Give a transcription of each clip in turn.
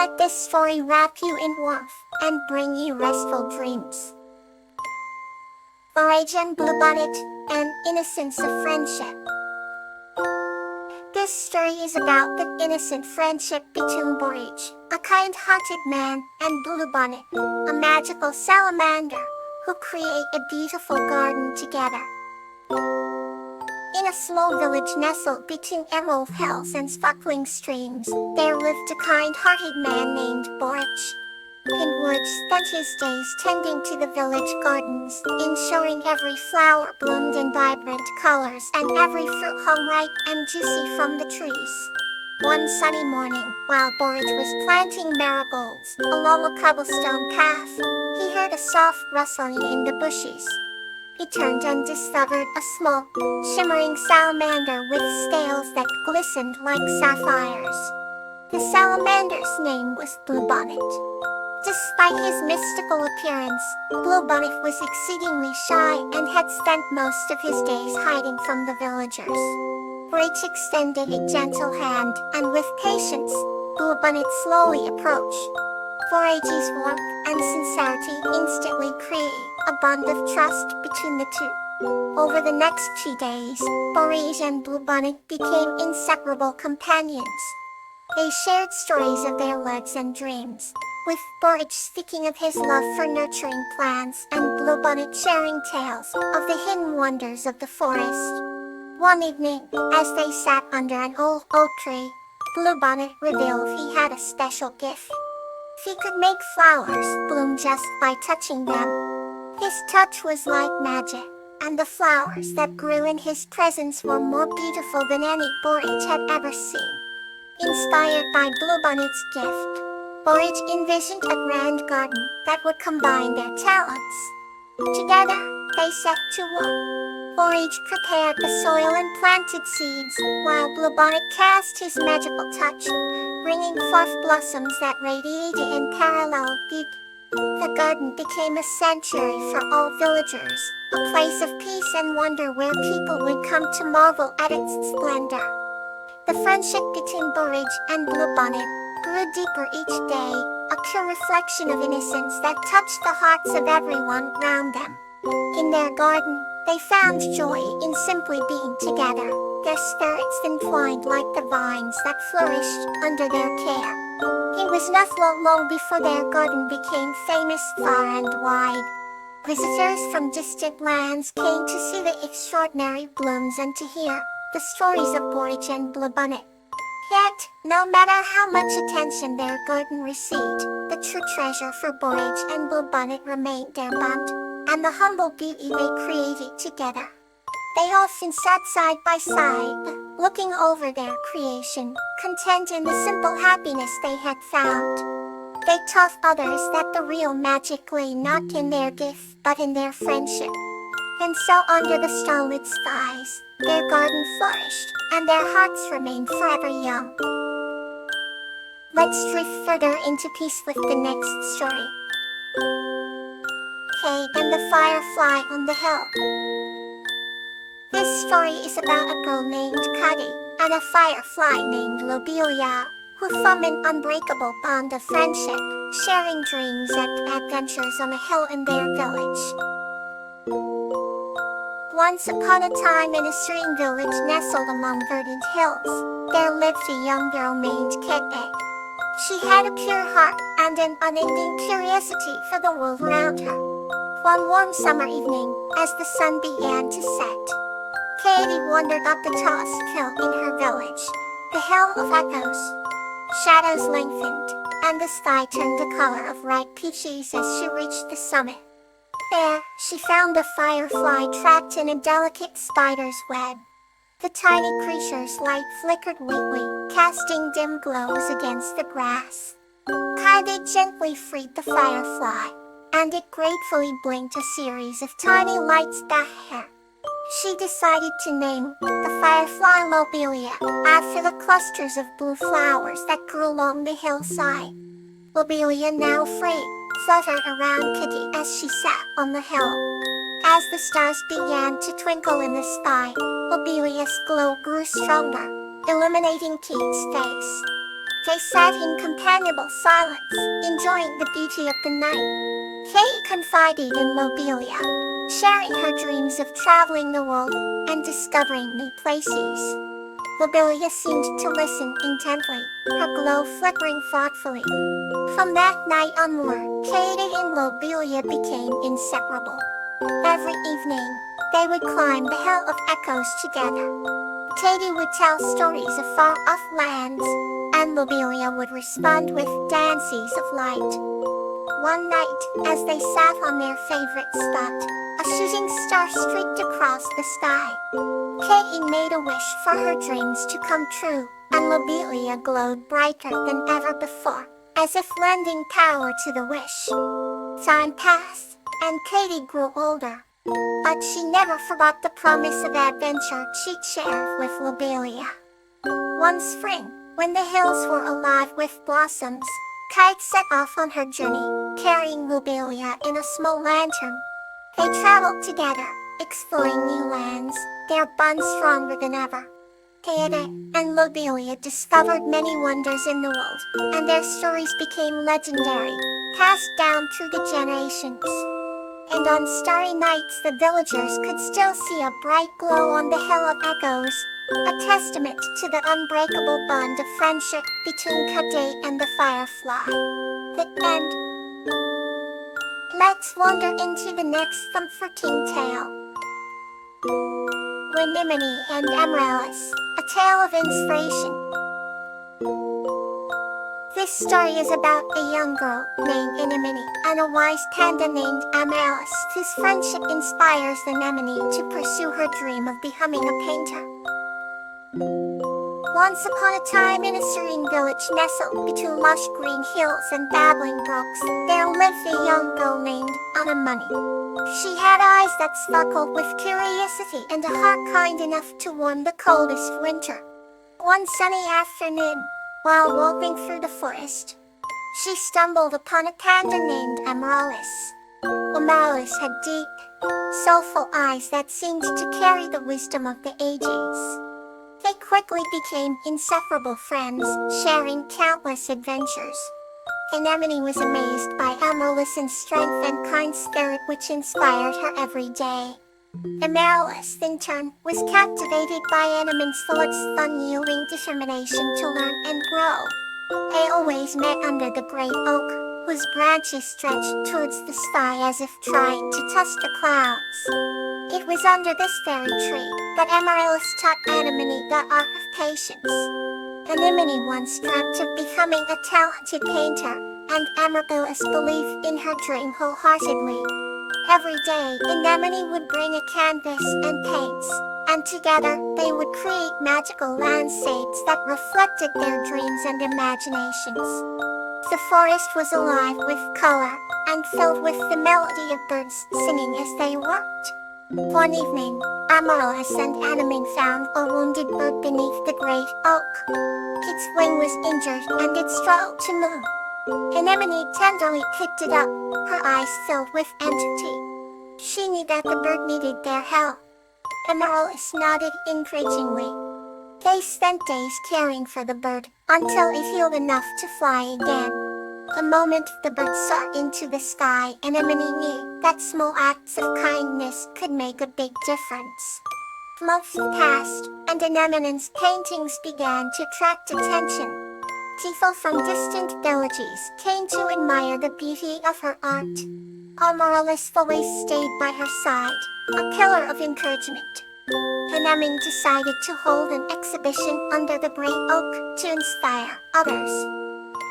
Let this story wrap you in warmth and bring you restful dreams. Borage and Bluebonnet, an innocence of friendship. This story is about the innocent friendship between Borage, a kind-hearted man, and Bluebonnet, a magical salamander, who create a beautiful garden together. In a small village nestled between emerald hills and sparkling streams, there lived a kind-hearted man named Borage. Wood spent his days tending to the village gardens, ensuring every flower bloomed in vibrant colors and every fruit hung ripe and juicy from the trees. One sunny morning, while Borage was planting marigolds along a cobblestone path, he heard a soft rustling in the bushes. He turned and discovered a small, shimmering salamander with scales that glistened like sapphires. The salamander's name was Bluebonnet. Despite his mystical appearance, Bluebonnet was exceedingly shy and had spent most of his days hiding from the villagers. Borage extended a gentle hand, and with patience, Bluebonnet slowly approached. Borage's warmth and sincerity instantly created a bond of trust between the two. Over the next few days, Borage and Bluebonnet became inseparable companions. They shared stories of their lives and dreams, with Borage speaking of his love for nurturing plants and Bluebonnet sharing tales of the hidden wonders of the forest. One evening, as they sat under an old oak tree, Bluebonnet revealed he had a special gift. He could make flowers bloom just by touching them. His touch was like magic, and the flowers that grew in his presence were more beautiful than any Borage had ever seen. Inspired by Bluebonnet's gift, Borage envisioned a grand garden that would combine their talents. Together, they set to work. Borage prepared the soil and planted seeds, while Bluebonnet cast his magical touch, bringing forth blossoms that radiated in parallel beauty. The garden became a sanctuary for all villagers, a place of peace and wonder where people would come to marvel at its splendor. The friendship between Borage and Bluebonnet grew deeper each day, a pure reflection of innocence that touched the hearts of everyone around them. In their garden, they found joy in simply being together, their spirits entwined like the vines that flourished under their care. It was not long before their garden became famous far and wide. Visitors from distant lands came to see the extraordinary blooms and to hear the stories of Borage and Bluebonnet. Yet, no matter how much attention their garden received, the true treasure for Borage and Bluebonnet remained their bond, and the humble beauty they created together. They often sat side by side, looking over their creation, content in the simple happiness they had found. They taught others that the real magic lay not in their gift but in their friendship. And so under the starlit skies, their garden flourished, and their hearts remained forever young. Let's drift further into peace with the next story. Kate and the Firefly on the Hill. This story is about a girl named Cuddy and a firefly named Lobelia, who form an unbreakable bond of friendship, sharing dreams and adventures on a hill in their village. Once upon a time in a serene village nestled among verdant hills, there lived a young girl named Kate. She had a pure heart and an unending curiosity for the world around her. One warm summer evening, as the sun began to set, Katie wandered up the tallest hill in her village, the Hill of Echoes. Shadows lengthened, and the sky turned the color of ripe peaches as she reached the summit. There, she found a firefly trapped in a delicate spider's web. The tiny creature's light flickered weakly, casting dim glows against the grass. Kaide gently freed the firefly, and it gratefully blinked a series of tiny lights back at her. She decided to name the firefly Lobelia, after the clusters of blue flowers that grew along the hillside. Lobelia, now free, fluttered around Kitty as she sat on the hill. As the stars began to twinkle in the sky, Lobelia's glow grew stronger, illuminating Kate's face. They sat in companionable silence, enjoying the beauty of the night. Katie confided in Lobelia, sharing her dreams of traveling the world and discovering new places. Lobelia seemed to listen intently, her glow flickering thoughtfully. From that night onward, Katie and Lobelia became inseparable. Every evening, they would climb the Hill of Echoes together. Katie would tell stories of far-off lands, and Lobelia would respond with dances of light. One night, as they sat on their favorite spot, a shooting star streaked across the sky. Katie made a wish for her dreams to come true, and Lobelia glowed brighter than ever before, as if lending power to the wish. Time passed, and Katie grew older. But she never forgot the promise of adventure she'd shared with Lobelia. One spring, when the hills were alive with blossoms, Kite set off on her journey, carrying Lobelia in a small lantern. They traveled together, exploring new lands, their bond stronger than ever. Kaede and Lobelia discovered many wonders in the world, and their stories became legendary, passed down through the generations. And on starry nights the villagers could still see a bright glow on the Hill of Echoes, a testament to the unbreakable bond of friendship between Kaede and the firefly. The end. Let's wander into the next comforting tale. Anemone and Amaryllis, a tale of inspiration. This story is about a young girl named Anemone and a wise panda named Amaryllis, whose friendship inspires Anemone to pursue her dream of becoming a painter. Once upon a time, in a serene village nestled between lush green hills and babbling brooks, there lived a young girl named Anemone. She had eyes that sparkled with curiosity and a heart kind enough to warm the coldest winter. One sunny afternoon, while walking through the forest, she stumbled upon a panda named Amaryllis. Amaryllis had deep, soulful eyes that seemed to carry the wisdom of the ages. They quickly became inseparable friends, sharing countless adventures. Anemone was amazed by Amaryllis's strength and kind spirit, which inspired her every day. Amaryllis, in turn, was captivated by Anemone's thoughts, unyielding determination to learn and grow. They always met under the great oak, whose branches stretched towards the sky as if trying to touch the clouds. It was under this very tree that Amaryllis taught Anemone the art of patience. Anemone once dreamt of becoming a talented painter, and Amaryllis believed in her dream wholeheartedly. Every day, Anemone would bring a canvas and paints, and together they would create magical landscapes that reflected their dreams and imaginations. The forest was alive with color, and filled with the melody of birds singing as they worked. One evening, Amaryllis and Anemone found a wounded bird beneath the great oak. Its wing was injured and it struggled to move. Anemone tenderly picked it up, her eyes filled with empathy. She knew that the bird needed their help. Amaryllis nodded encouragingly. They spent days caring for the bird, until it healed enough to fly again. The moment the bird soared into the sky, Anemone knew that small acts of kindness could make a big difference. Months passed, and Anemone's paintings began to attract attention. People from distant villages came to admire the beauty of her art. Amaryllis always stayed by her side, a pillar of encouragement. Anemone decided to hold an exhibition under the great oak to inspire others.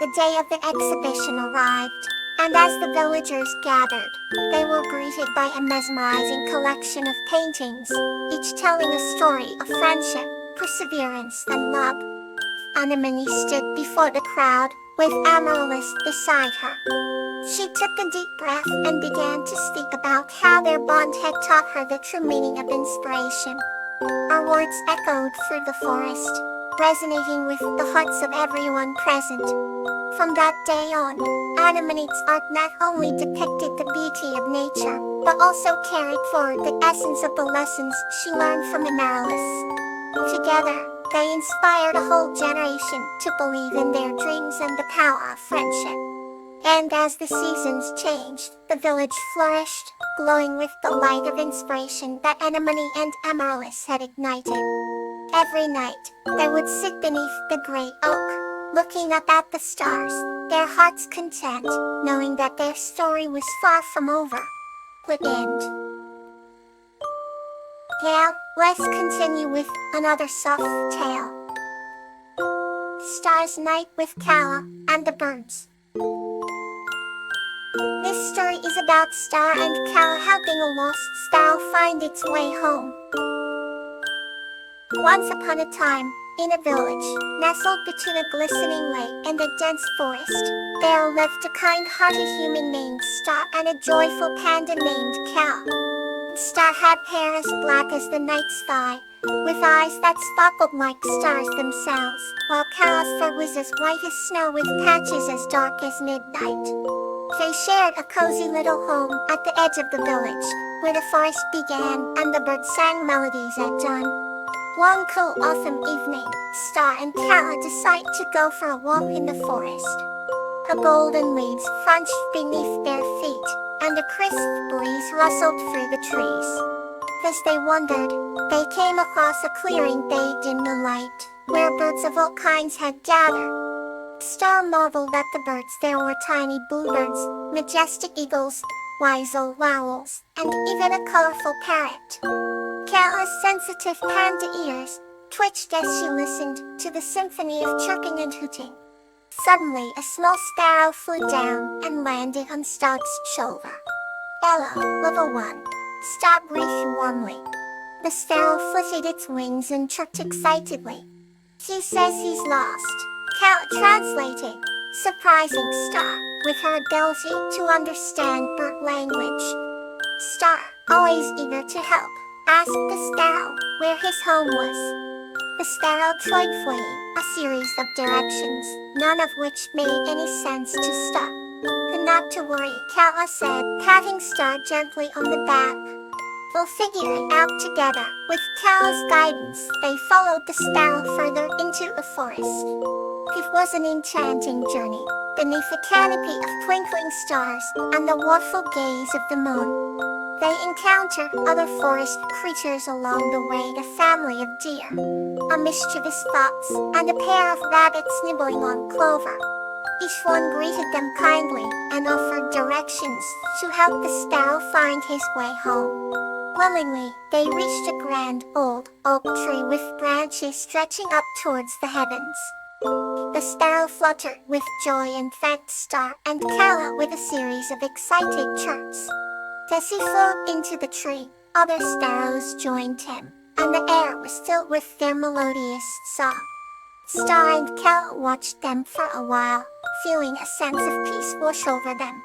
The day of the exhibition arrived, and as the villagers gathered, they were greeted by a mesmerizing collection of paintings, each telling a story of friendship, perseverance, and love. Anemone stood before the crowd, with Amaryllis beside her. She took a deep breath and began to speak about how their bond had taught her the true meaning of inspiration. Her words echoed through the forest, resonating with the hearts of everyone present. From that day on, Anemone's art not only depicted the beauty of nature, but also carried forward the essence of the lessons she learned from Amaryllis. Together, They inspired a whole generation to believe in their dreams and the power of friendship. And as the seasons changed, the village flourished, glowing with the light of inspiration that Anemone and Amaryllis had ignited. Every night, they would sit beneath the great oak, looking up at the stars, their hearts content, knowing that their story was far from over. Would end. Now, let's continue with another soft tale. Star's Night with Kala and the Birds. This story is about Star and Kala helping a lost sparrow find its way home. Once upon a time, in a village, nestled between a glistening lake and a dense forest, there lived a kind-hearted human named Star and a joyful panda named Kala. Star had hair as black as the night sky, with eyes that sparkled like stars themselves, while Kala's fur was as white as snow with patches as dark as midnight. They shared a cozy little home at the edge of the village, where the forest began and the birds sang melodies at dawn. One cool autumn evening, Star and Kala decide to go for a walk in the forest. The golden leaves crunched beneath their feet, and a crisp breeze rustled through the trees. As they wandered, they came across a clearing bathed in moonlight, where birds of all kinds had gathered. Star marveled at the birds. There were tiny bluebirds, majestic eagles, wise old owls, and even a colorful parrot. Kala's sensitive panda ears twitched as she listened to the symphony of chirping and hooting. Suddenly, a small sparrow flew down and landed on Star's shoulder. "Hello, little one," Star breathed warmly. The sparrow flitted its wings and chirped excitedly. "He says he's lost," Kala translated, surprising Star with her ability to understand bird language. Star, always eager to help, asked the sparrow where his home was. The sparrow tried fleeing a series of directions, none of which made any sense to Star. "Not to worry," Kala said, patting Star gently on the back. "We'll figure it out together." With Kala's guidance, they followed the sparrow further into the forest. It was an enchanting journey, beneath a canopy of twinkling stars and the watchful gaze of the moon. They encountered other forest creatures along the way, a family of deer, a mischievous fox, and a pair of rabbits nibbling on clover. Each one greeted them kindly and offered directions to help the sparrow find his way home. Willingly, they reached a grand old oak tree with branches stretching up towards the heavens. The sparrow fluttered with joy and thanked Star and Kala with a series of excited chirps. As he flew into the tree, other sparrows joined him, and the air was filled with their melodious song. Star and Kala watched them for a while, feeling a sense of peace wash over them.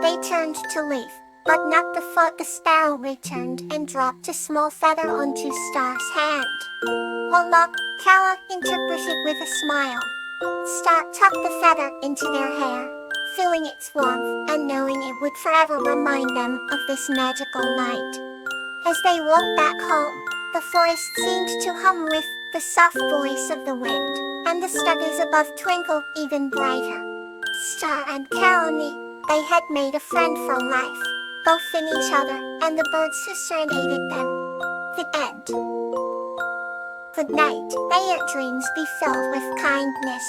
They turned to leave, but not before the sparrow returned and dropped a small feather onto Star's hand. "Hold up," Kala interpreted with a smile. Star tucked the feather into their hair, feeling its warmth and knowing it would forever remind them of this magical night. As they walked back home, the forest seemed to hum with the soft voice of the wind, and the stars above twinkled even brighter. Star and Kala knew they had made a friend for life, both in each other and the birds who serenaded them. The end. Good night. May your dreams be filled with kindness,